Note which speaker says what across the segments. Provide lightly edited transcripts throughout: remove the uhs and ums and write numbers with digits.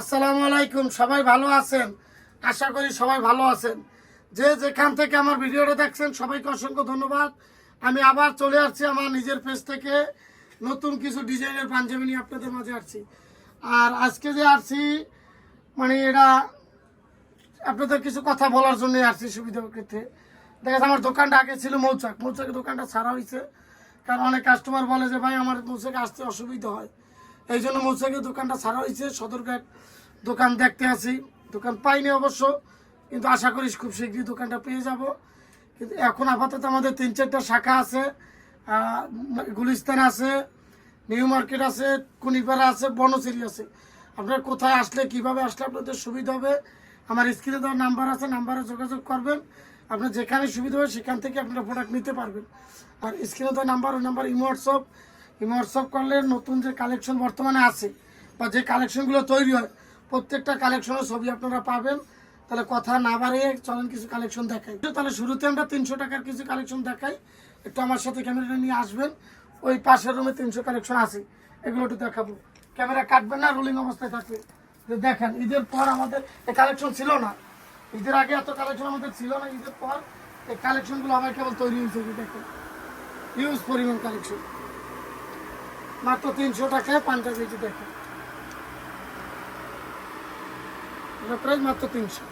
Speaker 1: আসসালামু আলাইকুম। সবাই ভালো আছেন? আশা করি সবাই ভালো আছেন। যে যেখান থেকে আমার ভিডিওটা দেখছেন সবাইকে অসংখ্য ধন্যবাদ। আমি আবার চলে আসছি আমার নিজের পেজ থেকে নতুন কিছু ডিজাইনের পাঞ্জাবি নিয়ে আপনাদের মাঝে আসছি। আর আজকে যে আসছি মানে এটা আপনাদের কিছু কথা বলার জন্যই আসছি সুবিধার ক্ষেত্রে। দেখা যাচ্ছে আমার দোকানটা আগে ছিল মৌচাকের দোকানটা ছাড়া হয়েছে, কারণ অনেক কাস্টমার বলে যে ভাই আমার মৌচাকে আসতে অসুবিধা হয়, এই জন্য মৌচাকের দোকানটা ছাড়া হয়েছে। সদরঘাট দোকান দেখতে আছি, দোকান পাইনি অবশ্য, কিন্তু আশা করি খুব শীঘ্রই দোকানটা পেয়ে যাব। কিন্তু এখন আপাতত আমাদের 3-4টা শাখা আছে, গুলিস্তান আছে, নিউ মার্কেট আছে, কুনিপাড়া আছে, বনশ্রী আছে। আপনার কোথায় আসলে কিভাবে আসলে আপনাদের সুবিধা হবে, আমার স্ক্রিনে দেওয়ার নাম্বার আছে, নাম্বারে যোগাযোগ করবেন। আপনার যেখানে সুবিধা হবে সেখান থেকে আপনারা প্রোডাক্ট নিতে পারবেন। আর স্ক্রিনে দেওয়ার নাম্বার, ওই নাম্বার ইমো হোয়াটসঅ্যাপ করলে নতুন যে কালেকশন বর্তমানে আছে বা যে কালেকশনগুলো তৈরি হয় প্রত্যেকটা কালেকশনের ছবি আপনারা পাবেন। তাহলে কথা না বাড়িয়ে চলেন কিছু কালেকশন দেখাই। তাহলে শুরুতে আমরা 300 টাকার কিছু কালেকশন দেখাই। একটু আমার সাথে ক্যামেরাটা নিয়ে আসবেন। ওই পাশের রুমে 300 কালেকশন আছে, এগুলো একটু দেখাবো। ক্যামেরা কাটবেন না, রোলিং অবস্থায় থাকবে। দেখেন ঈদের পর আমাদের এই কালেকশন ছিল না, ঈদের আগে এত কালেকশন আমাদের ছিল না। ঈদের পর এই কালেকশনগুলো আবার কেবল তৈরি হয়েছে। দেখেন ইউজ পরিমাণ কালেকশন, মাত্র 300 টাকায় পাঞ্জাবি। দেখেন প্রাইস মাত্র 300,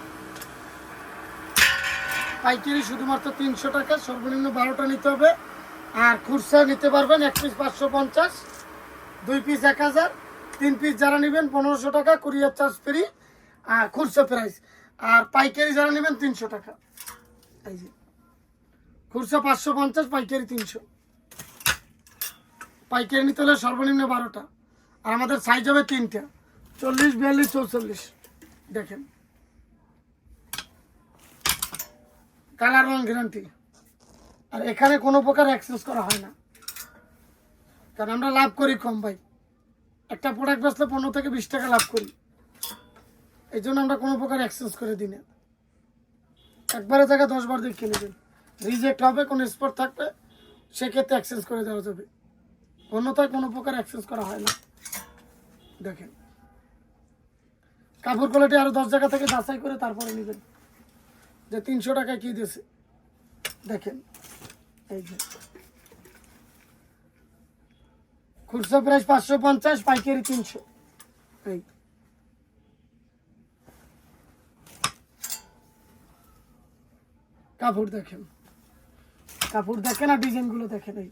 Speaker 1: পাইকারি শুধুমাত্র 300 টাকা। সর্বনিম্ন 12টা নিতে হবে। আর খুচরা নিতে পারবেন 1 পিস 550, 2 পিস 1000, 3 পিস যারা নেবেন 1500 টাকা, কুরিয়ার চার্জ ফ্রি। আর খুচরা প্রাইস। আর পাইকারি যারা নেবেন 300 টাকা। এই যে খুচরা 550, পাইকারি 300। পাইকারি নিতে হলে সর্বনিম্ন 12টা। আর আমাদের সাইজ হবে 3টা, 40, 42, 44। দেখেন কালার রং গ্যারান্টি। আর এখানে কোনো প্রকার এক্সচেঞ্জ করা হয় না, কারণ আমরা লাভ করি কম ভাই। একটা প্রোডাক্ট বেচলে 15 থেকে 20 টাকা লাভ করি, এই জন্য আমরা কোনো প্রকার এক্সচেঞ্জ করে দিই না। একবারে জায়গায় 10 বার দেখে নেবেন, রিজেক্ট হবে, কোনো স্পট থাকবে সেক্ষেত্রে এক্সচেঞ্জ করে দেওয়া যাবে, অন্যথায় কোনো প্রকার এক্সচেঞ্জ করা হয় না। দেখেন কাপড় কোয়ালিটি আরো 10 জায়গা থেকে যাচাই করে তারপরে নেবেন যে 300 টাকায় কি দিয়েছে। দেখেন এই যে খুচরা প্রাইস 550, পাইকারি 300। এই কাপড় দেখেন, আর ডিজাইনগুলো দেখেন। এই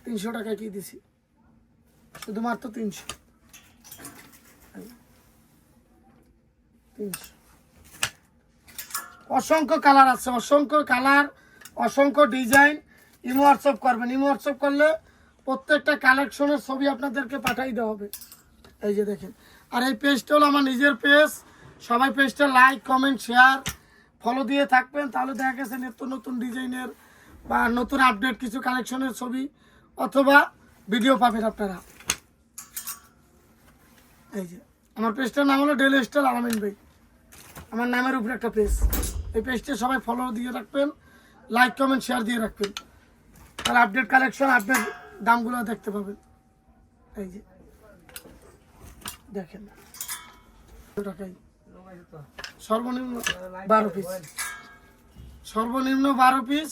Speaker 1: 300 টাকায় কি দিছি, শুধুমাত্র 300। অসংখ্য কালার আছে, অসংখ্য কালার, অসংখ্য ডিজাইন। ইমো হোয়াটসঅ্যাপ করবেন, ইমো হোয়াটসঅ্যাপ করলে প্রত্যেকটা কালেকশনের ছবি আপনাদেরকে পাঠাই দেওয়া হবে। এই যে দেখেন। আর এই পেজটা হলো আমার নিজের পেজ, সবাই পেজটা লাইক, কমেন্ট, শেয়ার, ফলো দিয়ে থাকবেন। তাহলে দেখা গেছে নিত্য নতুন ডিজাইনের বা নতুন আপডেট কিছু কালেকশনের ছবি অথবা ভিডিও পাবেন আপনারা। এই যে আমার পেজটার নাম হলো ডেইলি স্টাইল আলামিন ভাই, আমার নামের উপরে একটা পেজ। এই পেজটা সবাই ফলো দিয়ে রাখবেন, লাইক, কমেন্ট, শেয়ার দিয়ে রাখবেন। তাহলে আপডেট কালেকশন, আপডেট দামগুলো দেখতে পাবেন। এই যে দেখেন টাকায় সর্বনিম্ন 12 পিস, সর্বনিম্ন 12 পিস